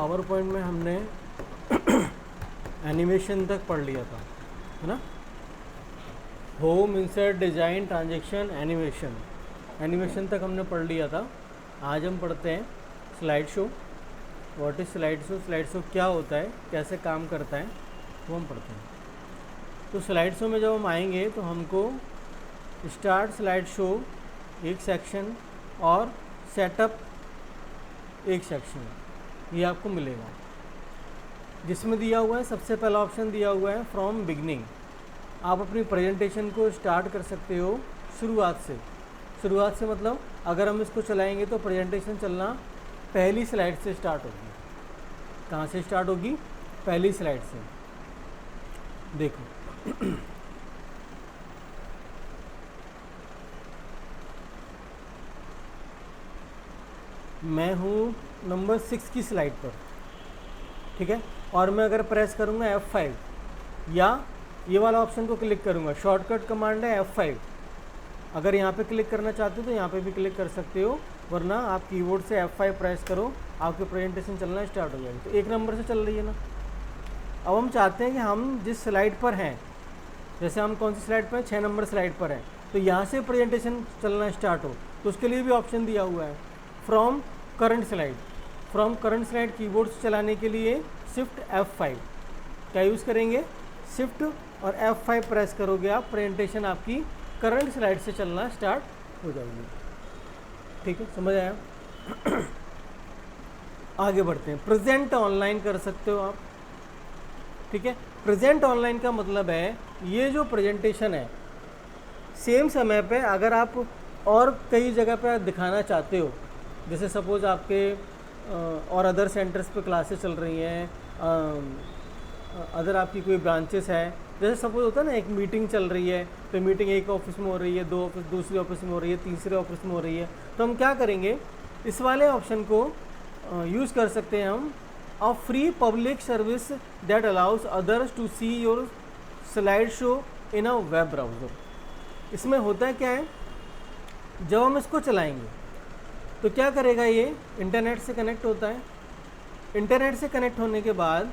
Power point में हमने animation तक पढ़ लिया था, है ना। Home, insert, design, transaction, animation, animation तक हमने पढ़ लिया था। आज हम पढ़ते हैं slide show. What is slide show, slide show क्या होता है, कैसे काम करता है, वो हम पढ़ते हैं। तो स्लाइड शो में जब हम आएंगे तो हमको स्टार्ट स्लाइड शो एक सेक्शन और सेटअप एक सेक्शन ये आपको मिलेगा, जिसमें दिया हुआ है सबसे पहला ऑप्शन दिया हुआ है फ्रॉम बिगनिंग। आप अपनी प्रेजेंटेशन को स्टार्ट कर सकते हो शुरुआत से। शुरुआत से मतलब अगर हम इसको चलाएंगे तो प्रेजेंटेशन चलना पहली स्लाइड से स्टार्ट होगी। कहाँ से स्टार्ट होगी? पहली स्लाइड से। देखो मैं हूँ नंबर 6 की स्लाइड पर, ठीक है। और मैं अगर प्रेस करूँगा F5 या ये वाला ऑप्शन को क्लिक करूँगा, शॉर्टकट कमांड है F5। अगर यहाँ पे क्लिक करना चाहते हो तो यहाँ पे भी क्लिक कर सकते हो, वरना आप कीबोर्ड से F5 प्रेस करो, आपकी प्रेजेंटेशन चलना स्टार्ट हो जाएगी। तो 1 नंबर से चल रही है ना। अब हम चाहते हैं कि हम जिस स्लाइड पर हैं, जैसे हम कौन सी स्लाइड पर हैं, 6 नंबर स्लाइड पर हैं, तो यहाँ से प्रेजेंटेशन चलना स्टार्ट हो, तो उसके लिए भी ऑप्शन दिया हुआ है from current slide. From current slide keyboard से चलाने के लिए शिफ्ट F5 क्या यूज़ करेंगे, शिफ्ट और F5 प्रेस करोगे आप, प्रेजेंटेशन आपकी करंट स्लाइड से चलना स्टार्ट हो जाएगी। ठीक है, समझ आया? आगे बढ़ते हैं। प्रेजेंट ऑनलाइन कर सकते हो आप, ठीक है। प्रेजेंट ऑनलाइन का मतलब है ये जो प्रेजेंटेशन है सेम समय पे अगर आप और कई जगह पे दिखाना चाहते हो, जैसे सपोज आपके और अदर सेंटर्स पे क्लासेस चल रही हैं, अदर आपकी कोई ब्रांचेस है, जैसे सपोज होता है ना एक मीटिंग चल रही है, तो मीटिंग एक ऑफिस में हो रही है, 2 ऑफिस दूसरी ऑफिस में हो रही है, तीसरे ऑफिस में हो रही है, तो हम क्या करेंगे, इस वाले ऑप्शन को यूज़ कर सकते हैं हम, a free public service that allows others to see your slide show in a web browser. इसमें होता है क्या है, जब हम इसको चलाएंगे तो क्या करेगा, ये इंटरनेट से कनेक्ट होता है। इंटरनेट से कनेक्ट होने के बाद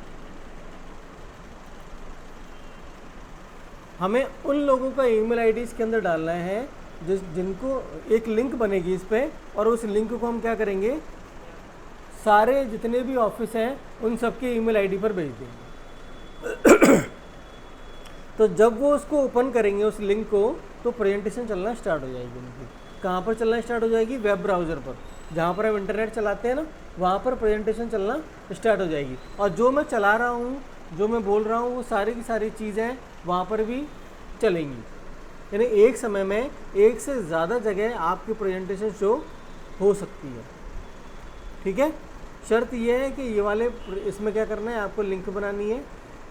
हमें उन लोगों का ईमेल आईडी इसके अंदर डालना है जिनको एक लिंक बनेगी इस पर, और उस लिंक को हम क्या करेंगे, सारे जितने भी ऑफिस हैं उन सबके ईमेल आईडी पर भेज देंगे। तो जब वो उसको ओपन करेंगे उस लिंक को, तो प्रेजेंटेशन चलना स्टार्ट हो जाएगी उनकी। कहाँ पर चलना स्टार्ट हो जाएगी? वेब ब्राउज़र पर, जहाँ पर हम इंटरनेट चलाते हैं ना, वहाँ पर प्रेजेंटेशन चलना स्टार्ट हो जाएगी। और जो मैं चला रहा हूँ, जो मैं बोल रहा हूँ, वो सारी की सारी चीज़ें वहाँ पर भी चलेंगी। यानी एक समय में एक से ज़्यादा जगह आपकी प्रेजेंटेशन शो हो सकती है, ठीक है। शर्त यह है कि ये वाले इसमें क्या करना है, आपको लिंक बनानी है,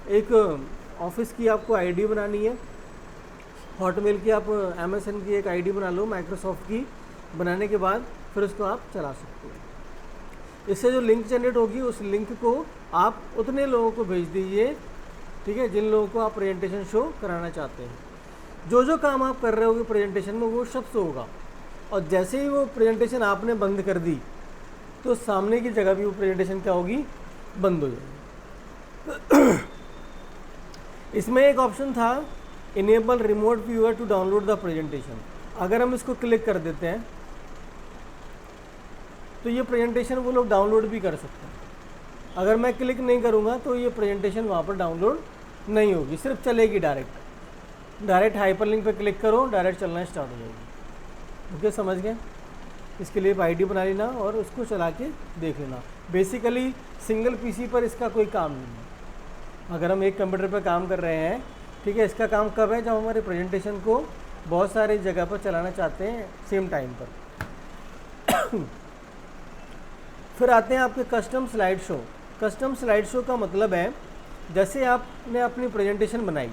एक ऑफिस की आपको आईडी बनानी है, हॉटमेल की, आप अमेज़न की एक आईडी बना लो, माइक्रोसॉफ्ट की, बनाने के बाद फिर उसको आप चला सकते हो। इससे जो लिंक जनरेट होगी उस लिंक को आप उतने लोगों को भेज दीजिए, ठीक है, जिन लोगों को आप प्रेजेंटेशन शो कराना चाहते हैं। जो जो काम आप कर रहे होगे प्रेजेंटेशन में वो सब शो होगा, और जैसे ही वो प्रेजेंटेशन आपने बंद कर दी तो सामने की जगह भी वो प्रेजेंटेशन क्या होगी, बंद हो जाएगी। इसमें एक ऑप्शन था enable remote viewer to download the presentation. अगर हम इसको क्लिक कर देते हैं तो ये प्रेजेंटेशन वो लोग डाउनलोड भी कर सकते हैं। अगर मैं क्लिक नहीं करूँगा तो ये प्रेजेंटेशन वहाँ पर डाउनलोड नहीं होगी, सिर्फ चलेगी डायरेक्ट हाइपरलिंक पे क्लिक करो, डायरेक्ट चलना स्टार्ट हो जाएगी। ओके, समझ गए? इसके लिए आईडी बना लेना और उसको चला के देख लेना। बेसिकली सिंगल पीसी पर इसका कोई काम नहीं है। अगर हम एक कंप्यूटर पर काम कर रहे हैं, ठीक है, इसका काम कब है, जब हमारे प्रेजेंटेशन को बहुत सारी जगह पर चलाना चाहते हैं सेम टाइम पर। फिर आते हैं आपके custom slide show. Custom slide show का मतलब है, जैसे आपने अपनी प्रेजेंटेशन बनाई,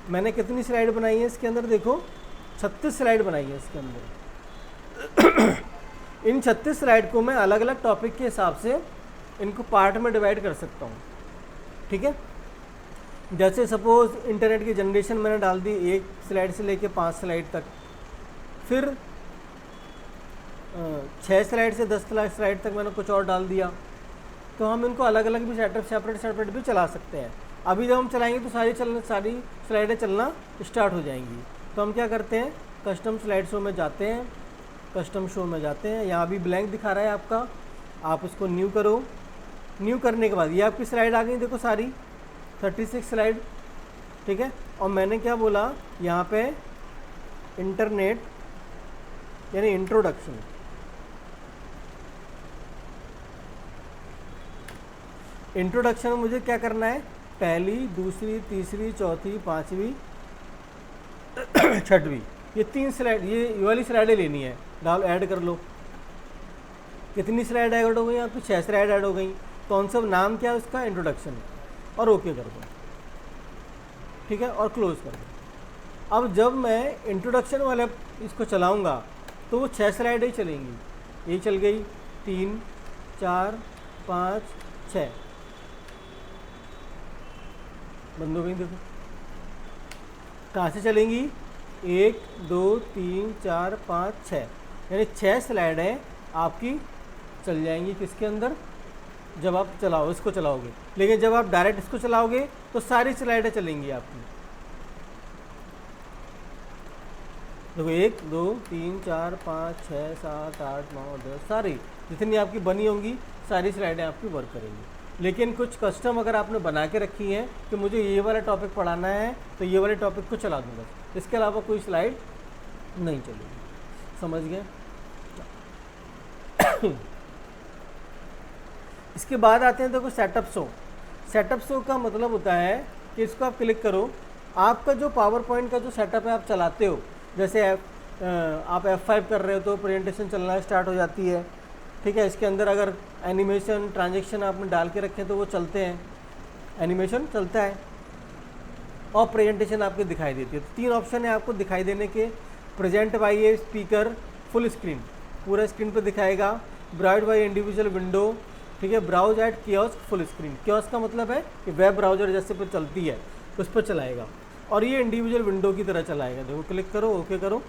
मैंने कितनी स्लाइड बनाई है इसके अंदर, देखो 36 स्लाइड बनाई है इसके अंदर। इन 36 स्लाइड को मैं अलग अलग टॉपिक के हिसाब से इनको पार्ट में डिवाइड कर सकता हूँ, ठीक है। जैसे सपोज इंटरनेट की जनरेशन मैंने डाल दी 1 स्लाइड से लेके 5 स्लाइड तक, फिर 6 स्लाइड से 10 स्लाइड तक मैंने कुछ और डाल दिया। तो हम इनको अलग अलग भी सेपरेट भी चला सकते हैं। अभी जब हम चलाएंगे तो सारी स्लाइडें चलना स्टार्ट हो जाएंगी। तो हम क्या करते हैं, कस्टम स्लाइड शो में जाते हैं, कस्टम शो में जाते हैं, यहाँ भी ब्लैंक दिखा रहा है आपका, आप उसको न्यू करो। न्यू करने के बाद ये आपकी स्लाइड आ गई, देखो सारी 36 स्लाइड, ठीक है। और मैंने क्या बोला यहाँ पे, इंटरनेट यानी इंट्रोडक्शन, इंट्रोडक्शन में मुझे क्या करना है, पहली, दूसरी, तीसरी, चौथी, पांचवी, छठवीं, ये 3 स्लाइड, ये वाली स्लाइडें लेनी है, डाल ऐड कर लो। कितनी स्लाइड ऐड हो गई आपकी, 6 स्लाइड ऐड हो गई। कौन सा नाम क्या है उसका, इंट्रोडक्शन, और ओके कर दो, ठीक है, और क्लोज कर दो। अब जब मैं इंट्रोडक्शन वाले इसको चलाऊंगा तो वो 6 स्लाइडें ही चलेंगी। ये चल गई 3, 4, 5, 6, बंद हो गई। देखो कहाँ से चलेंगी, 1, 2, 3, 4, 5, 6, यानी 6 स्लाइडें आपकी चल जाएंगी किसके अंदर, जब आप इसको चलाओगे। लेकिन जब आप डायरेक्ट इसको चलाओगे तो सारी स्लाइडें चलेंगी आपकी। देखो 1, 2, 3, 4, 5, 6, 7, 8, 9, 10, सारी जितनी आपकी बनी होंगी सारी स्लाइडें आपकी वर्क करेंगी। लेकिन कुछ कस्टम अगर आपने बना के रखी हैं कि मुझे ये वाला टॉपिक पढ़ाना है तो ये वाले टॉपिक को चला दूँगा, इसके अलावा कोई स्लाइड नहीं चलेगी। समझ गए। इसके बाद आते हैं, देखो सेटअप शो। सेटअप शो का मतलब होता है कि इसको आप क्लिक करो, आपका जो पावर पॉइंट का जो सेटअप है आप चलाते हो, जैसे आप F5 कर रहे हो तो प्रेजेंटेशन चलना स्टार्ट हो जाती है, ठीक है। इसके अंदर अगर एनिमेशन ट्रांजेक्शन आपने डाल के रखे तो वो चलते हैं, एनिमेशन चलता है और प्रेजेंटेशन आपको दिखाई देती है। तो 3 ऑप्शन है आपको दिखाई देने के, present by a speaker, full screen, पूरा स्क्रीन पर दिखाएगा, ब्राउज बाई इंडिविजुअल विंडो, ठीक है, browse at kiosk full screen. Kiosk का मतलब है कि वेब ब्राउजर जैसे पर चलती है उस पर चलाएगा, और ये इंडिविजुअल विंडो की तरह चलाएगा। देखो क्लिक करो, ओके करो,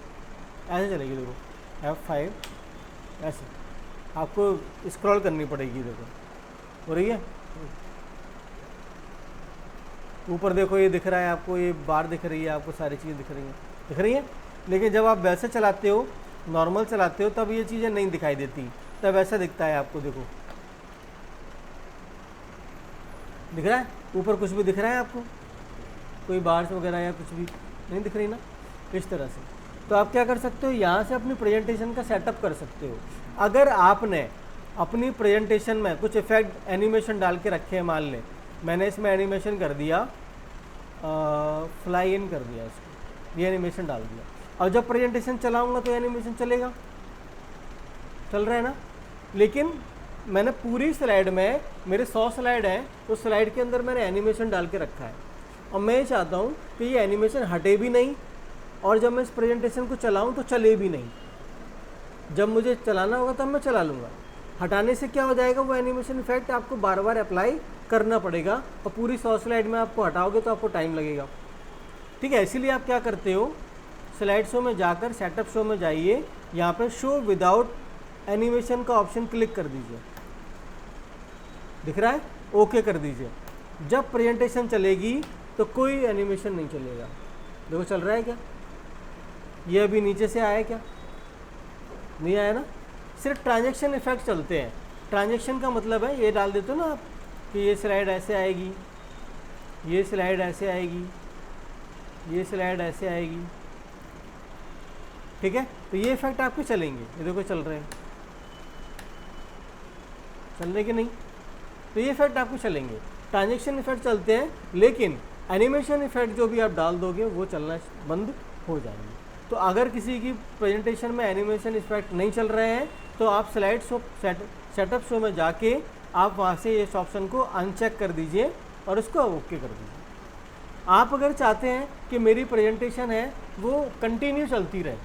ऐसे चलेगी। देखो F5 ऐसे आपको स्क्रॉल करनी पड़ेगी, देखो हो रही है। ऊपर देखो ये दिख रहा है आपको, ये बार दिख रही है आपको, सारी चीज़ें दिख रही हैं। लेकिन जब आप वैसे चलाते हो, नॉर्मल चलाते हो, तब ये चीज़ें नहीं दिखाई देती, तब ऐसा दिखता है आपको। देखो दिख रहा है, ऊपर कुछ भी दिख रहा है आपको, कोई बार्स वगैरह या कुछ भी नहीं दिख रही ना, इस तरह से। तो आप क्या कर सकते हो, यहाँ से अपनी प्रेजेंटेशन का सेटअप कर सकते हो। अगर आपने अपनी प्रेजेंटेशन में कुछ इफेक्ट एनिमेशन डाल के रखे हैं, मान लें मैंने इसमें एनिमेशन कर दिया, फ्लाई इन कर दिया, इसको ये एनिमेशन डाल दिया, और जब प्रेजेंटेशन चलाऊँगा तो एनिमेशन चलेगा, चल रहा है ना। लेकिन मैंने पूरी स्लाइड में, मेरे 100 स्लाइड हैं, तो स्लाइड के अंदर मैंने एनिमेशन डाल के रखा है, और मैं ये चाहता हूँ कि ये एनिमेशन हटे भी नहीं, और जब मैं इस प्रेजेंटेशन को चलाऊँ तो चले भी नहीं। जब मुझे चलाना होगा तब मैं चला लूँगा, हटाने से क्या हो जाएगा, वो एनिमेशन इफेक्ट आपको बार बार अप्लाई करना पड़ेगा, और पूरी 100 स्लाइड में आपको हटाओगे तो आपको टाइम लगेगा, ठीक है। इसीलिए आप क्या करते हो, स्लाइड शो में जाकर सेटअप शो में जाइए, यहाँ पर शो विदाउट एनिमेशन का ऑप्शन क्लिक कर दीजिए, दिख रहा है, ओके कर दीजिए। जब प्रेजेंटेशन चलेगी तो कोई एनिमेशन नहीं चलेगा। देखो चल रहा है क्या, ये अभी नीचे से आया क्या, नहीं आया ना, सिर्फ ट्रांजैक्शन इफेक्ट चलते हैं। ट्रांजैक्शन का मतलब है, ये डाल देते हो ना आप कि ये स्लाइड ऐसे आएगी, ये स्लाइड ऐसे आएगी, ये स्लाइड ऐसे आएगी, ठीक है। तो ये इफेक्ट आपके चलेंगे, ये देखो चल रहे हैं, चल रहे कि नहीं, तो ये इफेक्ट आपको चलेंगे। ट्रांजैक्शन इफेक्ट चलते हैं, लेकिन एनिमेशन इफेक्ट जो भी आप डाल दोगे वो चलना बंद हो जाएंगे। तो अगर किसी की प्रेजेंटेशन में एनिमेशन इफेक्ट नहीं चल रहे हैं तो आप स्लाइड शो सेटअप शो में जाके आप वहाँ से इस ऑप्शन को अनचेक कर दीजिए और उसको ओके कर दीजिए। आप अगर चाहते हैं कि मेरी प्रेजेंटेशन है वो कंटिन्यू चलती रहे,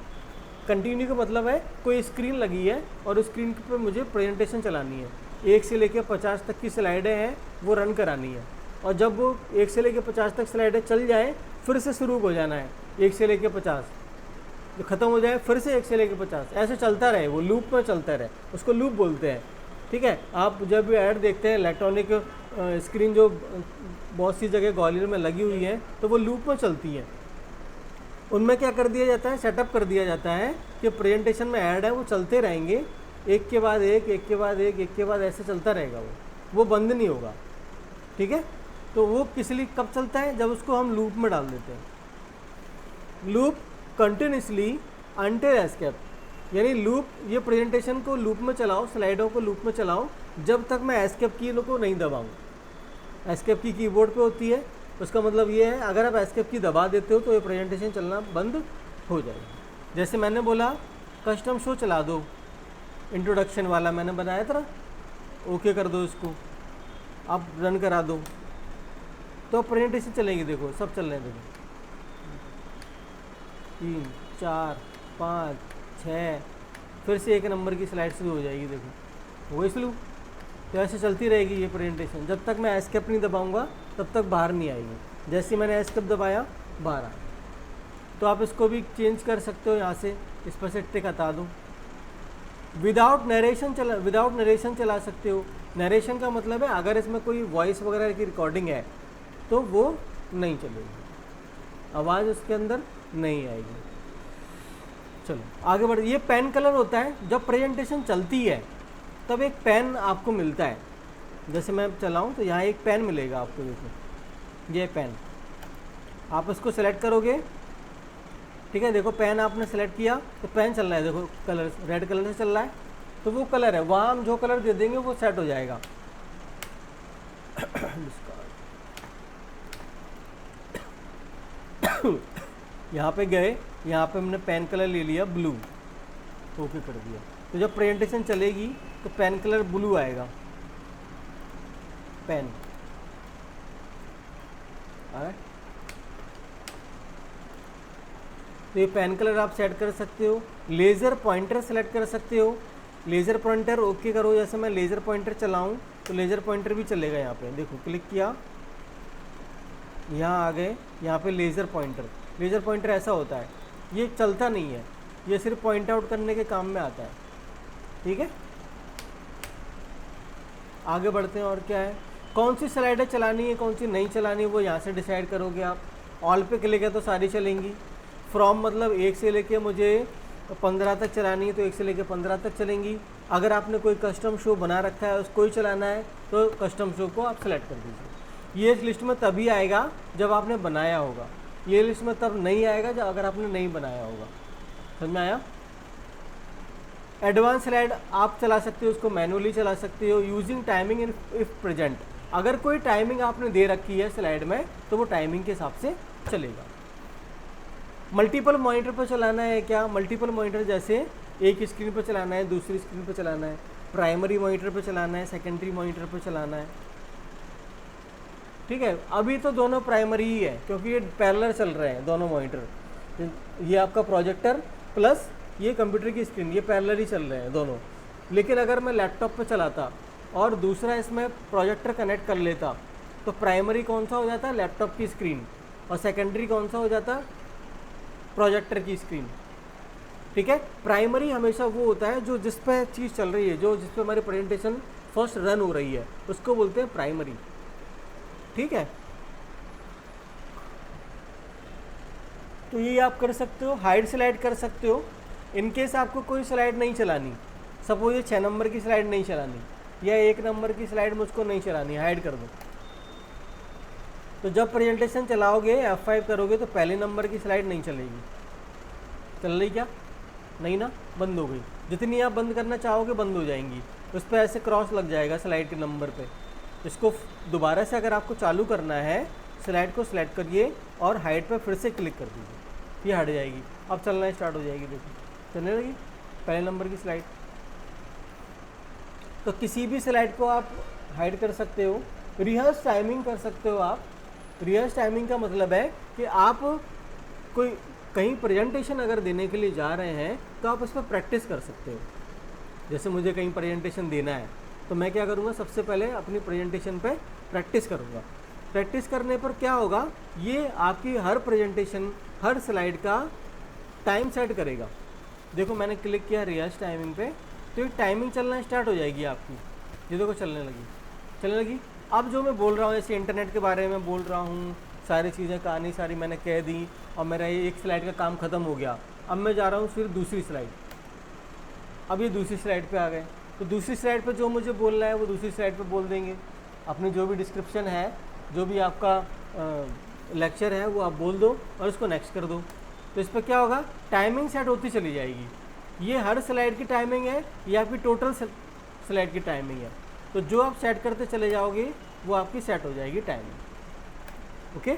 कंटिन्यू का मतलब है कोई स्क्रीन लगी है और उस स्क्रीन पर मुझे प्रेजेंटेशन चलानी है, 1 से लेकर 50 तक की स्लाइडें हैं वो रन करानी है, और जब वो 1 से लेकर 50 तक स्लाइडें चल जाएँ फिर से शुरू हो जाना है, 1 से लेकर 50 ख़त्म हो जाए, फिर से 1 से लेकर 50, ऐसे चलता रहे, वो लूप में चलता रहे, उसको लूप बोलते हैं। ठीक है, आप जब भी ऐड देखते हैं इलेक्ट्रॉनिक स्क्रीन जो बहुत सी जगह ग्वालियर में लगी हुई है तो वो लूप में चलती है, उनमें क्या कर दिया जाता है, सेटअप कर दिया जाता है कि प्रेजेंटेशन में ऐड है वो चलते रहेंगे, एक के बाद एक, एक के बाद एक के बाद ऐसे चलता रहेगा, वो बंद नहीं होगा। ठीक है, तो वो किस लिए कब चलता है, जब उसको हम लूप में डाल देते हैं। लूप कंटिन्यूसली अंटिल एस्केप, यानी लूप, ये प्रेजेंटेशन को लूप में चलाओ, स्लाइडों को लूप में चलाओ जब तक मैं एस्केप की को नहीं दबाऊँ। एस्केप की कीबोर्ड पे होती है, उसका मतलब ये है अगर आप एस्केप की दबा देते हो तो ये प्रेजेंटेशन चलना बंद हो जाएगा। जैसे मैंने बोला कस्टम शो चला दो, इंट्रोडक्शन वाला मैंने बनाया था, ओके कर दो इसको, आप रन करा दो तो प्रेजेंटेशन चलेगी। देखो सब चल रहे हैं, देखो 3 4 5 6, फिर से 1 नंबर की स्लाइड शुरू हो जाएगी। देखो वो इसलिए तो ऐसे चलती रहेगी ये प्रेजेंटेशन, जब तक मैं एस्केप नहीं दबाऊंगा तब तक बाहर नहीं आएगी। जैसे ही मैंने एस्केप दबाया बाहर आ, तो आप इसको भी चेंज कर सकते हो, यहाँ से इस पर से टिक हटा दो। विदाउट नरेशन चला सकते हो। नरेशन का मतलब है अगर इसमें कोई वॉइस वगैरह की रिकॉर्डिंग है तो वो नहीं चलेगी, आवाज़ उसके अंदर नहीं आएगी। चलो आगे बढ़, ये पेन कलर होता है, जब प्रेजेंटेशन चलती है तब एक पेन आपको मिलता है। जैसे मैं चलाऊं तो यहाँ एक पेन मिलेगा आपको, देखो ये पेन, आप इसको सेलेक्ट करोगे, ठीक है। देखो पेन आपने सेलेक्ट किया तो पेन चल रहा है, देखो कलर रेड कलर से चल रहा है, तो वो कलर है, वहाँ हम जो कलर दे देंगे वो सेट हो जाएगा। यहाँ पे गए, यहाँ पे हमने पेन कलर ले लिया ब्लू, ओके कर दिया, तो जब प्रेजेंटेशन चलेगी तो पेन कलर ब्लू आएगा, पेन आ रहा है। तो ये पेन कलर आप सेट कर सकते हो। लेज़र पॉइंटर सेलेक्ट कर सकते हो, लेज़र पॉइंटर ओके करो। जैसे मैं लेज़र पॉइंटर चलाऊं तो लेज़र पॉइंटर भी चलेगा। यहाँ पे देखो क्लिक किया, यहाँ आ गए, यहाँ पे लेज़र पॉइंटर ऐसा होता है, ये चलता नहीं है, ये सिर्फ पॉइंट आउट करने के काम में आता है। ठीक है, आगे बढ़ते हैं। और क्या है, कौन सी स्लाइडें चलानी है कौन सी नहीं चलानी है वो यहाँ से डिसाइड करोगे आप। ऑल पे क्लिक है तो सारी चलेंगी। फ्रॉम मतलब 1 से लेके मुझे 15 तक चलानी है तो 1 से लेके 15 तक चलेंगी। अगर आपने कोई कस्टम शो बना रखा है उसको ही चलाना है तो कस्टम शो को आप सेलेक्ट कर दीजिए। ये इस लिस्ट में तभी आएगा जब आपने बनाया होगा, ये लिस्ट में तब नहीं आएगा जब अगर आपने नहीं बनाया होगा। समझ में आया। एडवांस स्लाइड आप चला सकते हो, उसको मैनुअली चला सकते हो। Using timing in if present, अगर कोई टाइमिंग आपने दे रखी है स्लाइड में तो वो टाइमिंग के हिसाब से चलेगा। मल्टीपल मॉनिटर पर चलाना है क्या, मल्टीपल मॉनिटर जैसे एक स्क्रीन पर चलाना है, दूसरी स्क्रीन पर चलाना है, प्राइमरी मॉनिटर पर चलाना है, सेकेंडरी मॉनिटर पर चलाना है। ठीक है, अभी तो दोनों प्राइमरी ही है क्योंकि ये पैरेलल चल रहे हैं दोनों मॉनिटर। ये आपका प्रोजेक्टर प्लस ये कंप्यूटर की स्क्रीन, ये पैरेलल ही चल रहे हैं दोनों। लेकिन अगर मैं लैपटॉप पे चलाता और दूसरा इसमें प्रोजेक्टर कनेक्ट कर लेता तो प्राइमरी कौन सा हो जाता, लैपटॉप की स्क्रीन, और सेकेंडरी कौन सा हो जाता, प्रोजेक्टर की स्क्रीन। ठीक है, प्राइमरी हमेशा वो होता है जो जिस पे चीज़ चल रही है, जो जिस पे हमारी प्रेजेंटेशन फर्स्ट रन हो रही है उसको बोलते हैं प्राइमरी। ठीक है, तो ये आप कर सकते हो। हाइड स्लाइड कर सकते हो इनकेस आपको कोई स्लाइड नहीं चलानी, सपोज ये 6 नंबर की स्लाइड नहीं चलानी या 1 नंबर की स्लाइड मुझको नहीं चलानी, हाइड कर दो। तो जब प्रेजेंटेशन चलाओगे F5 करोगे तो पहले नंबर की स्लाइड नहीं चलेगी। चल रही क्या, नहीं ना, बंद हो गई। जितनी आप बंद करना चाहोगे बंद हो जाएंगी, उस पर ऐसे क्रॉस लग जाएगा स्लाइड के नंबर पे। इसको दोबारा से अगर आपको चालू करना है, स्लाइड को सिलेक्ट करिए और हाइड पे फिर से क्लिक कर दीजिए, ये हट जाएगी। अब चलना स्टार्ट हो जाएगी, देखो चलने लगी पहले नंबर की स्लाइड। तो किसी भी स्लाइड को आप हाइड कर सकते हो। रिहर्स टाइमिंग कर सकते हो आप। रिहर्स टाइमिंग का मतलब है कि आप कोई कहीं प्रेजेंटेशन अगर देने के लिए जा रहे हैं तो आप उस पर प्रैक्टिस कर सकते हो। जैसे मुझे कहीं प्रेजेंटेशन देना है तो मैं क्या करूँगा, सबसे पहले अपनी प्रेजेंटेशन पे प्रैक्टिस करूँगा। प्रैक्टिस करने पर क्या होगा, ये आपकी हर प्रेजेंटेशन, हर स्लाइड का टाइम सेट करेगा। देखो मैंने क्लिक किया रिहर्स टाइमिंग पे तो ये टाइमिंग चलना स्टार्ट हो जाएगी आपकी। ये देखो चलने लगी। अब जो मैं बोल रहा हूँ, जैसे इंटरनेट के बारे में बोल रहा हूँ, सारी चीज़ें कहानी सारी मैंने कह दी और मेरा ये एक स्लाइड का काम ख़त्म हो गया। अब मैं जा रहा हूँ फिर दूसरी स्लाइड। अब ये दूसरी स्लाइड पे आ गए, तो दूसरी स्लाइड पे जो मुझे बोलना है वो दूसरी स्लाइड पे बोल देंगे। अपनी जो भी डिस्क्रिप्शन है, जो भी आपका लेक्चर है वो आप बोल दो और इसको नेक्स्ट कर दो। तो इस पर क्या होगा, टाइमिंग सेट होती चली जाएगी। ये हर स्लाइड की टाइमिंग है, ये आपकी टोटल स्लाइड की टाइमिंग है। तो जो आप सेट करते चले जाओगे वो आपकी सेट हो जाएगी टाइमिंग। ओके,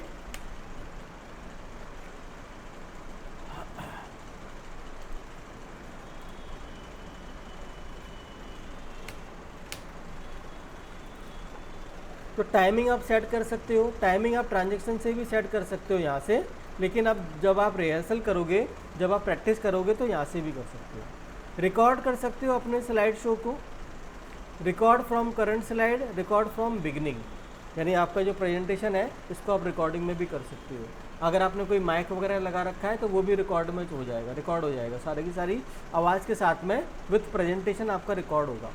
तो टाइमिंग आप सेट कर सकते हो। टाइमिंग आप ट्रांजैक्शन से भी सेट कर सकते हो यहाँ से, लेकिन अब जब आप रिहर्सल करोगे, जब आप प्रैक्टिस करोगे तो यहाँ से भी कर सकते हो। रिकॉर्ड कर सकते हो अपने स्लाइड शो को, record from current slide, record from beginning, यानी आपका जो प्रेजेंटेशन है इसको आप रिकॉर्डिंग में भी कर सकते हो। अगर आपने कोई माइक वगैरह लगा रखा है तो वो भी रिकॉर्ड में हो जाएगा, रिकॉर्ड हो जाएगा, सारी की सारी आवाज़ के साथ में विथ प्रेजेंटेशन आपका रिकॉर्ड होगा।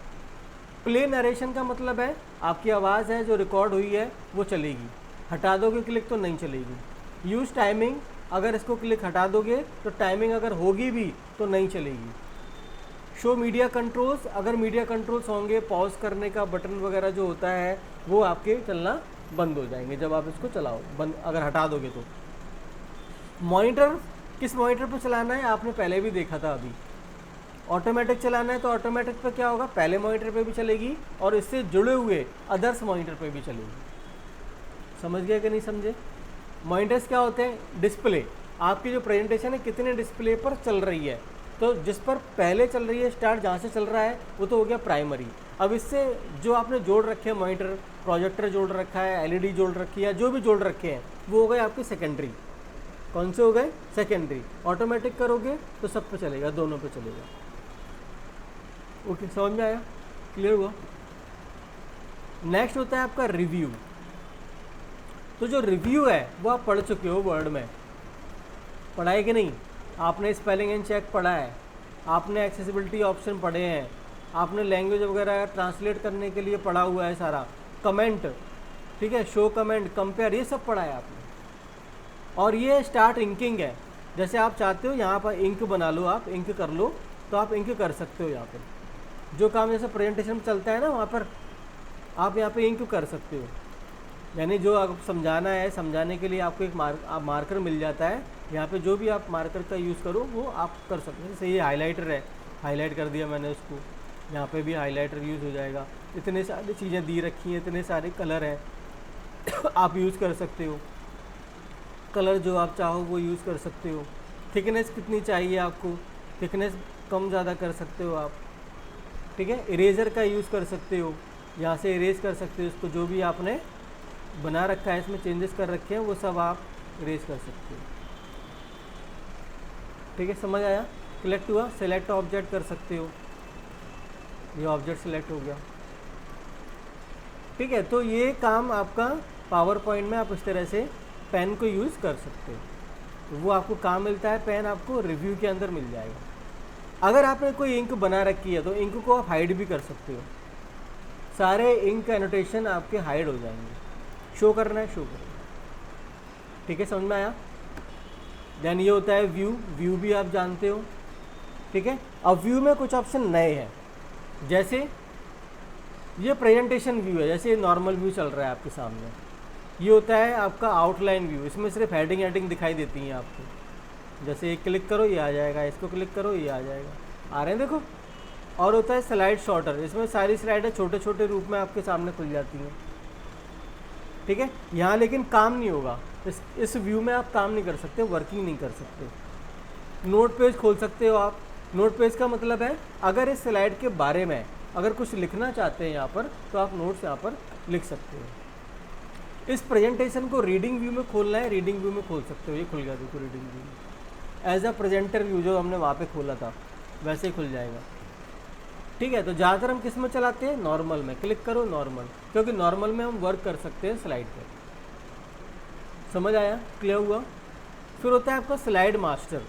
प्ले नरेशन का मतलब है आपकी आवाज़ है जो रिकॉर्ड हुई है वो चलेगी, हटा दोगे क्लिक तो नहीं चलेगी। यूज़ टाइमिंग, अगर इसको क्लिक हटा दोगे तो टाइमिंग अगर होगी भी तो नहीं चलेगी। शो मीडिया कंट्रोल्स, अगर मीडिया कंट्रोल्स होंगे, पॉज करने का बटन वगैरह जो होता है वो आपके चलना बंद हो जाएंगे जब आप इसको चलाओ, बंद अगर हटा दोगे तो। मॉनिटर, किस मॉनिटर पर चलाना है आपने पहले भी देखा था। अभी ऑटोमेटिक चलाना है तो ऑटोमेटिक पे क्या होगा, पहले मॉनिटर पे भी चलेगी और इससे जुड़े हुए अदर्स मॉनिटर पे भी चलेगी। समझ गए कि नहीं समझे? मॉनिटर्स क्या होते हैं, डिस्प्ले, आपकी जो प्रेजेंटेशन है कितने डिस्प्ले पर चल रही है। तो जिस पर पहले चल रही है स्टार्ट, जहाँ से चल रहा है वो तो हो गया प्राइमरी। अब इससे जो आपने जोड़ रखे हैं मॉनिटर, प्रोजेक्टर जोड़ रखा है, एलईडी जोड़ रखी है, जो भी जोड़ रखे हैं वो हो गए आपके सेकेंडरी। कौन से हो गए, सेकेंडरी। ऑटोमेटिक करोगे तो सब पे चलेगा, दोनों पे चलेगा। ओके, समझ में आया, क्लियर हुआ? नेक्स्ट होता है आपका रिव्यू। तो जो रिव्यू है वो आप पढ़ चुके हो वर्ड में, पढ़ा है कि नहीं? आपने स्पेलिंग एंड चेक पढ़ा है, आपने एक्सेसिबिलिटी ऑप्शन पढ़े हैं, आपने लैंग्वेज वगैरह ट्रांसलेट करने के लिए पढ़ा हुआ है सारा, कमेंट, ठीक है, शो कमेंट, कंपेयर, ये सब पढ़ा है आपने। और ये स्टार्ट इंकिंग है, जैसे आप चाहते हो यहाँ पर इंक बना लो, आप इंक कर लो तो आप इंक कर सकते हो। यहाँ पर जो काम जैसे प्रेजेंटेशन में चलता है ना, वहाँ पर आप यहाँ पे इंक कर सकते हो। यानी जो आप समझाना है, समझाने के लिए आपको एक मार्कर मिल जाता है, यहाँ पे जो भी आप मार्कर का यूज़ करो वो आप कर सकते हो। जैसे ये हाइलाइटर है, हाईलाइट कर दिया मैंने उसको, यहाँ पे भी हाइलाइटर यूज़ हो जाएगा। इतने सारी चीज़ें दी रखी हैं, इतने सारे कलर हैं आप यूज़ कर सकते हो, कलर जो आप चाहो वो यूज़ कर सकते हो। थिकनेस कितनी चाहिए आपको, थिकनेस कम ज़्यादा कर सकते हो आप, ठीक है। इरेजर का यूज़ कर सकते हो, यहाँ से इरेज कर सकते हो इसको, जो भी आपने बना रखा है, इसमें चेंजेस कर रखे हैं वो सब आप इरेज कर सकते हो, ठीक है। समझ आया? सिलेक्ट हुआ, सेलेक्ट ऑब्जेक्ट कर सकते हो, ये ऑब्जेक्ट सिलेक्ट हो गया, ठीक है। तो ये काम आपका पावर पॉइंट में आप इस तरह से पेन को यूज़ कर सकते हो। तो वो आपको काम मिलता है, पेन आपको रिव्यू के अंदर मिल जाएगा। अगर आपने कोई इंक बना रखी है तो इंक को आप हाइड भी कर सकते हो, सारे इंक एनोटेशन आपके हाइड हो जाएंगे। शो करना है, शो करो, ठीक है। समझ में आया? देन ये होता है व्यू, व्यू भी आप जानते हो, ठीक है। अब व्यू में कुछ ऑप्शन नए हैं, जैसे ये प्रेजेंटेशन व्यू है, जैसे नॉर्मल व्यू चल रहा है आपके सामने, ये होता है आपका आउटलाइन व्यू। इसमें सिर्फ हेडिंग हेडिंग दिखाई देती हैं आपको, जैसे एक क्लिक करो ये आ जाएगा, इसको क्लिक करो ये आ जाएगा, आ रहे हैं देखो। और होता है स्लाइड शॉर्टर, इसमें सारी स्लाइडें छोटे छोटे रूप में आपके सामने खुल जाती हैं, ठीक है। यहाँ लेकिन काम नहीं होगा, इस व्यू में आप काम नहीं कर सकते, वर्किंग नहीं कर सकते। नोट पेज खोल सकते हो आप। नोट पेज का मतलब है अगर इस स्लाइड के बारे में अगर कुछ लिखना चाहते हैं यहाँ पर, तो आप नोट्स यहाँ पर लिख सकते हो। इस प्रेजेंटेशन को रीडिंग व्यू में खोलना है, रीडिंग व्यू में खोल सकते हो। ये खुल गया देखो, रीडिंग व्यू में एज अ प्रेजेंटर व्यू जो हमने वहाँ पे खोला था वैसे ही खुल जाएगा, ठीक है। तो ज़्यादातर हम किस में चलाते हैं, नॉर्मल में। क्लिक करो नॉर्मल, क्योंकि नॉर्मल में हम वर्क कर सकते हैं स्लाइड पर। समझ आया, क्लियर हुआ? फिर होता है आपका स्लाइड मास्टर।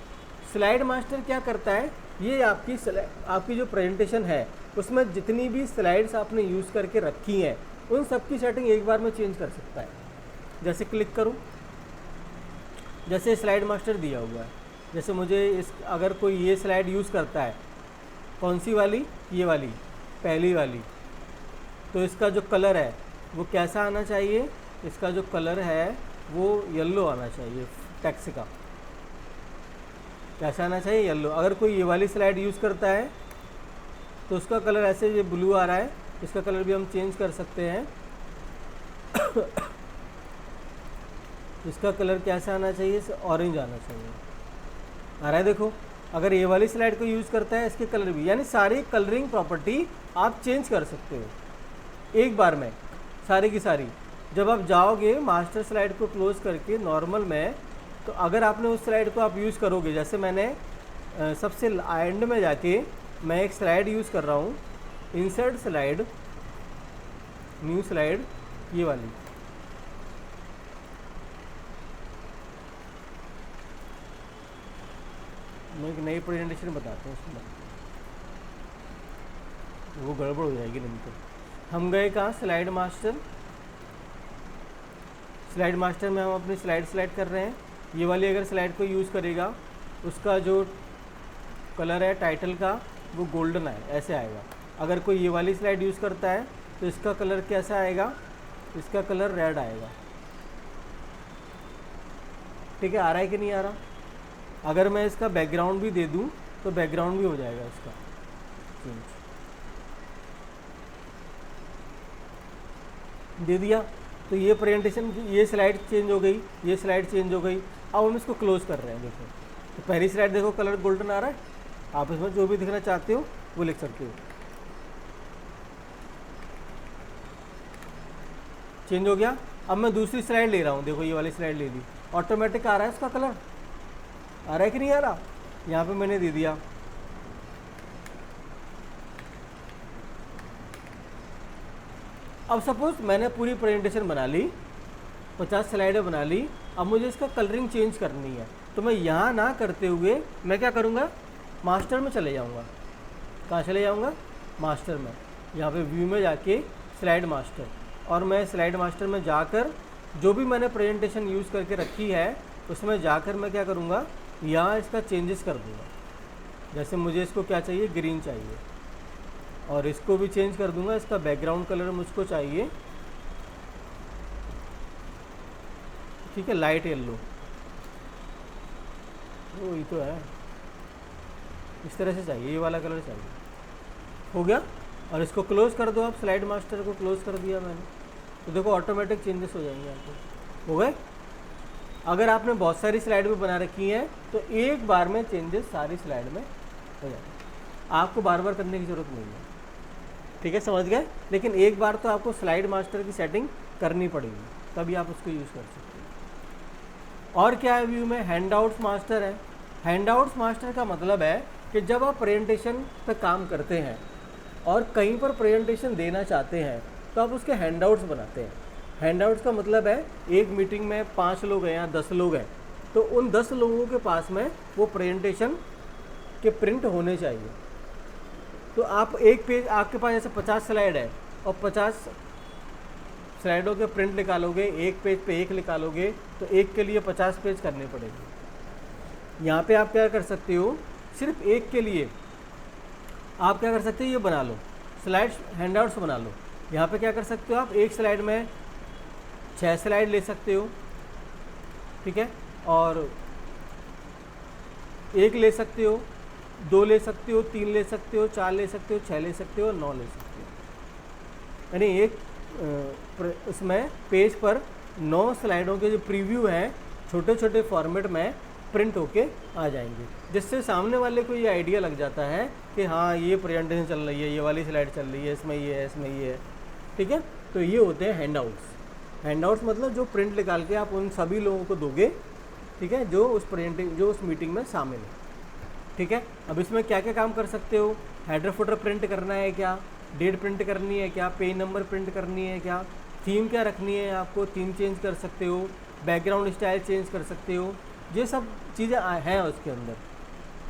स्लाइड मास्टर क्या करता है, ये आपकी जो प्रेजेंटेशन है उसमें जितनी भी स्लाइड्स आपने यूज़ करके रखी हैं उन सब की सेटिंग एक बार में चेंज कर सकता है। जैसे क्लिक करूँ, जैसे स्लाइड मास्टर दिया हुआ है, जैसे मुझे इस अगर कोई ये स्लाइड यूज़ करता है, कौन सी वाली, ये वाली पहली वाली, तो इसका जो कलर है वो कैसा आना चाहिए, इसका जो कलर है वो येलो आना चाहिए, टेक्स्ट का कैसा आना चाहिए, येलो। अगर कोई ये वाली स्लाइड यूज़ करता है तो उसका कलर ऐसे ये ब्लू आ रहा है, इसका कलर भी हम चेंज कर सकते हैं। इसका कलर कैसा आना चाहिए, इसे ऑरेंज आना चाहिए, आ रहा है देखो। अगर ये वाली स्लाइड को यूज़ करता है इसके कलर भी, यानी सारी कलरिंग प्रॉपर्टी आप चेंज कर सकते हो एक बार में, सारी की सारी। जब आप जाओगे मास्टर स्लाइड को क्लोज करके नॉर्मल में, तो अगर आपने उस स्लाइड को आप यूज़ करोगे, जैसे मैंने सबसे एंड में जाके मैं एक स्लाइड यूज़ कर रहा हूँ, इंसर्ट स्लाइड, न्यू स्लाइड, ये वाली, मैं एक नई प्रेजेंटेशन बताता हूँ उसमें, वो गड़बड़ हो जाएगी नहीं तो। हम गए कहाँ, स्लाइड मास्टर, स्लाइड मास्टर में हम अपनी स्लाइड सेलेक्ट कर रहे हैं। ये वाली अगर स्लाइड को यूज़ करेगा उसका जो कलर है टाइटल का वो गोल्डन है, ऐसे आएगा। अगर कोई ये वाली स्लाइड यूज़ करता है तो इसका कलर कैसा आएगा, इसका कलर रेड आएगा। ठीक है, आ रहा है कि नहीं आ रहा। अगर मैं इसका बैकग्राउंड भी दे दूं तो बैकग्राउंड भी हो जाएगा इसका चेंज, दे दिया तो ये प्रेजेंटेशन, ये स्लाइड चेंज हो गई, ये स्लाइड चेंज हो गई। अब हम इसको क्लोज कर रहे हैं, देखो तो पहली स्लाइड देखो कलर गोल्डन आ रहा है। आप इसमें जो भी दिखना चाहते हो वो लिख सकते हो। चेंज हो गया। अब मैं दूसरी स्लाइड ले रहा हूँ, देखो ये वाली स्लाइड ले ली, ऑटोमेटिक आ रहा है इसका कलर, आ रहा है कि नहीं आ रहा। यहाँ पे मैंने दे दिया, अब सपोज मैंने पूरी प्रेजेंटेशन बना ली, 50 स्लाइडें बना ली। अब मुझे इसका कलरिंग चेंज करनी है, तो मैं यहाँ ना करते हुए मैं क्या करूँगा, मास्टर में चले जाऊँगा। कहाँ चले जाऊँगा, मास्टर में। यहाँ पे व्यू में जाके स्लाइड मास्टर, और मैं स्लाइड मास्टर में जाकर जो भी मैंने प्रेजेंटेशन यूज़ करके रखी है उसमें जाकर मैं क्या करूँगा, यहाँ इसका चेंजेस कर दूँगा। जैसे मुझे इसको क्या चाहिए, ग्रीन चाहिए, और इसको भी चेंज कर दूँगा। इसका बैकग्राउंड कलर मुझको चाहिए, ठीक है, लाइट येलो, वही तो है, इस तरह से चाहिए, ये वाला कलर चाहिए। हो गया। और इसको क्लोज कर दो आप, स्लाइड मास्टर को क्लोज कर दिया मैंने, तो देखो ऑटोमेटिक चेंजेस हो जाएंगे आपको। हो गए। अगर आपने बहुत सारी स्लाइड में बना रखी हैं तो एक बार में चेंजेस सारी स्लाइड में हो जाएंगे, आपको बार बार करने की ज़रूरत नहीं है। ठीक है, समझ गए। लेकिन एक बार तो आपको स्लाइड मास्टर की सेटिंग करनी पड़ेगी, तभी आप उसको यूज़ कर सकते हैं। और क्या है व्यू में, हैंडआउट्स मास्टर है। हैंडआउट्स मास्टर का मतलब है कि जब आप प्रेजेंटेशन पे काम करते हैं और कहीं पर प्रेजेंटेशन देना चाहते हैं तो आप उसके हैंडआउट्स बनाते हैं। हैंडआउट्स का मतलब है एक मीटिंग में 5 लोग हैं या 10 लोग हैं, तो उन 10 लोगों के पास में वो प्रेजेंटेशन के प्रिंट होने चाहिए। तो आप एक पेज, आपके पास जैसे 50 स्लाइड है और 50 स्लाइडों के प्रिंट निकालोगे, एक पेज पे एक निकालोगे, तो एक के लिए 50 पेज करने पड़ेंगे। यहाँ पे आप क्या कर सकते हो, सिर्फ एक के लिए आप क्या कर सकते हो, ये बना लो, स्लाइड हैंडआउट्स बना लो। यहाँ पे क्या कर सकते हो आप, एक स्लाइड में 6 स्लाइड ले सकते हो, ठीक है, और एक ले सकते हो, 2 ले सकते हो, 3 ले सकते हो, 4 ले सकते हो, 6 ले सकते हो, 9 ले सकते हो। यानी एक उसमें पेज पर 9 स्लाइडों के जो प्रीव्यू हैं छोटे छोटे फॉर्मेट में प्रिंट होके आ जाएंगे, जिससे सामने वाले को ये आइडिया लग जाता है कि हाँ ये प्रेजेंटेशन चल रही है, ये वाली स्लाइड चल रही है, इसमें ये है, इसमें ये है। ठीक है, तो ये होते हैं हैंडआउट्स। हैंडआउट्स मतलब जो प्रिंट निकाल के आप उन सभी लोगों को दोगे, ठीक है, जो उस मीटिंग में शामिल है। ठीक है, अब इसमें क्या क्या काम कर सकते हो, हेडर फुटर प्रिंट करना है क्या, डेट प्रिंट करनी है क्या, पेज नंबर प्रिंट करनी है क्या, थीम क्या रखनी है आपको, थीम चेंज कर सकते हो, बैकग्राउंड स्टाइल चेंज कर सकते हो, ये सब चीज़ें हैं उसके अंदर।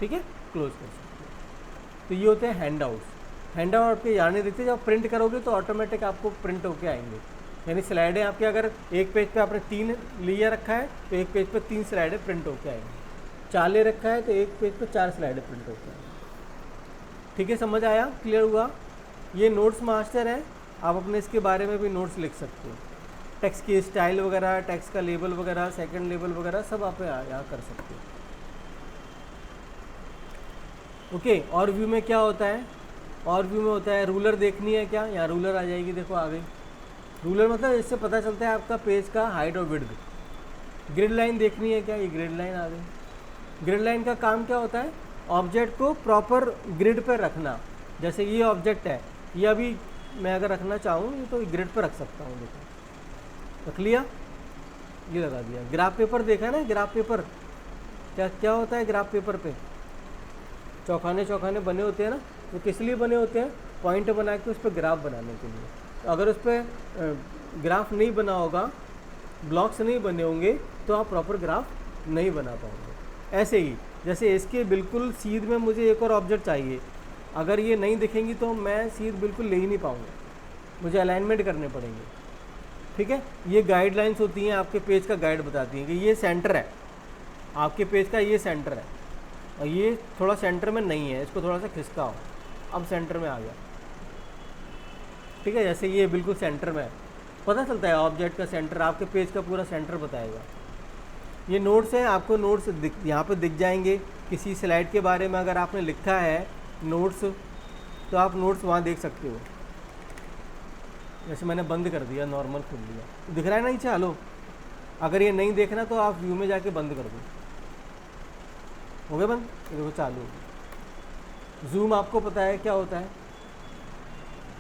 ठीक है, क्लोज कर सकते हो। तो ये होते हैं हैंडआउट्स। हैंड आउट आपके याद नहीं रहते, जब प्रिंट करोगे तो ऑटोमेटिक आपको प्रिंट होके आएंगे। यानी स्लाइडें आपके अगर एक पेज पे आपने 3 लिया रखा है तो एक पेज पे 3 स्लाइडें प्रिंट होके आएंगी। 4 ले रखा है तो एक पेज पे 4 स्लाइडें प्रिंट होके आएंगी। ठीक है, समझ आया, क्लियर हुआ। ये नोट्स मास्टर है, आप अपने इसके बारे में भी नोट्स लिख सकते हो। टेक्स्ट की स्टाइल वगैरह, टेक्स्ट का लेबल वगैरह, सेकंड लेबल वगैरह सब आप यहाँ कर सकते हो। ओके, और व्यू में क्या होता है, और व्यू में होता है रूलर देखनी है क्या, यहाँ रूलर आ जाएगी, देखो आ गई रूलर। मतलब इससे पता चलता है आपका पेज का हाइट और विड्थ। ग्रिड लाइन देखनी है क्या, ये ग्रिड लाइन आ गई। ग्रिड लाइन का काम क्या होता है, ऑब्जेक्ट को प्रॉपर ग्रिड पर रखना। जैसे ये ऑब्जेक्ट है, ये अभी मैं अगर रखना चाहूँ तो ग्रिड पर रख सकता हूँ, देखो रख लिया, ये लगा दिया। ग्राफ पेपर देखा ना, ग्राफ पेपर क्या क्या होता है, ग्राफ पेपर पे चौखाने चौखाने बने होते हैं ना, वो किस लिए बने होते हैं, पॉइंट बना के उस पर ग्राफ बनाने के लिए। तो अगर उस पर ग्राफ नहीं बना होगा, ब्लॉक्स नहीं बने होंगे, तो आप प्रॉपर ग्राफ नहीं बना पाओगे। ऐसे ही जैसे इसके बिल्कुल सीध में मुझे एक और ऑब्जेक्ट चाहिए, अगर ये नहीं दिखेंगी तो मैं सीध बिल्कुल ले ही नहीं पाऊँगा, मुझे अलाइनमेंट करने पड़ेंगे। ठीक है, ये गाइडलाइंस होती हैं, आपके पेज का गाइड बताती हैं कि ये सेंटर है, आपके पेज का ये सेंटर है, और ये थोड़ा सेंटर में नहीं है, इसको थोड़ा सा खिसकाओ, अब सेंटर में आ गया। ठीक है, जैसे ये बिल्कुल सेंटर में है, पता चलता है ऑब्जेक्ट का सेंटर, आपके पेज का पूरा सेंटर बताएगा। ये नोट्स हैं, आपको नोट्स यहाँ पे दिख जाएंगे। किसी स्लाइड के बारे में अगर आपने लिखा है नोट्स, तो आप नोट्स वहाँ देख सकते हो। जैसे मैंने बंद कर दिया, नॉर्मल खोल लिया, दिख रहा है ना नीचे, हेलो। अगर ये नहीं देखना तो आप व्यू में जाके बंद कर दो, हो गया बंद, ये देखो चालू हो गया। जूम आपको पता है क्या होता है,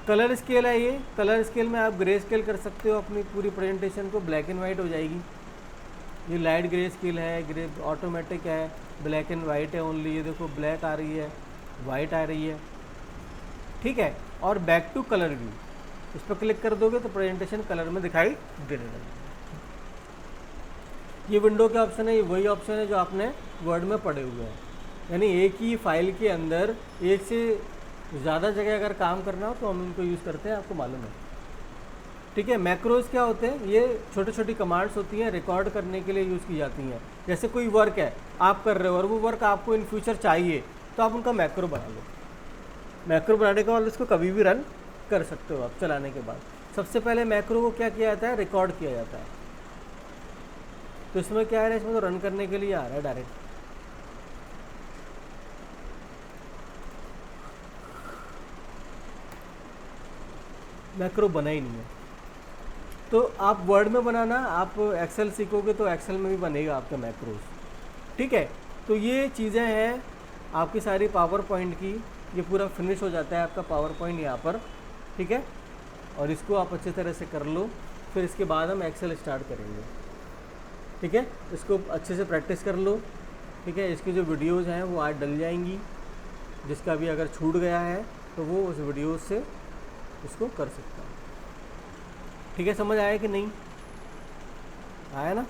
कलर स्केल है ये। कलर स्केल में आप ग्रे स्केल कर सकते हो, अपनी पूरी प्रेजेंटेशन को ब्लैक एंड वाइट हो जाएगी। ये लाइट ग्रे स्केल है, ग्रे ऑटोमेटिक है, ब्लैक एंड वाइट है ओनली, ये देखो ब्लैक आ रही है, वाइट आ रही है। ठीक है, और बैक टू कलर व्यू, इस पर क्लिक कर दोगे तो प्रेजेंटेशन कलर में दिखाई देने लगेगी। ये विंडो के ऑप्शन है, ये वही ऑप्शन है जो आपने वर्ड में पढ़े हुए हैं। यानी एक ही फाइल के अंदर एक से ज़्यादा जगह अगर काम करना हो तो हम इनको यूज़ करते हैं, आपको मालूम है। ठीक है, मैक्रोज क्या होते हैं, ये छोटी छोटी कमांड्स होती हैं, रिकॉर्ड करने के लिए यूज़ की जाती हैं। जैसे कोई वर्क है आप कर रहे हो और वो वर्क आपको इन फ्यूचर चाहिए, तो आप उनका मैक्रो बना लो। मैक्रो बनाने के बाद उसको कभी भी रन कर सकते हो आप चलाने के बाद। सबसे पहले मैक्रो को क्या किया जाता है, रिकॉर्ड किया जाता है। तो इसमें क्या है, इसमें तो रन करने के लिए आ रहा है डायरेक्ट। मैक्रो बना ही नहीं है, तो आप वर्ड में बनाना, आप एक्सेल सीखोगे तो एक्सेल में भी बनेगा आपका मैक्रोज। ठीक है, तो ये चीज़ें हैं आपकी सारी पावर पॉइंट की। ये पूरा फिनिश हो जाता है आपका पावर पॉइंट यहाँ पर। ठीक है, और इसको आप अच्छे तरह से कर लो, फिर इसके बाद हम एक्सेल स्टार्ट करेंगे। ठीक है, इसको अच्छे से प्रैक्टिस कर लो। ठीक है, इसकी जो वीडियोज़ हैं वो आज डल जाएंगी, जिसका भी अगर छूट गया है तो वो उस वीडियो से इसको कर सकता है। ठीक है, समझ आया कि नहीं आया ना?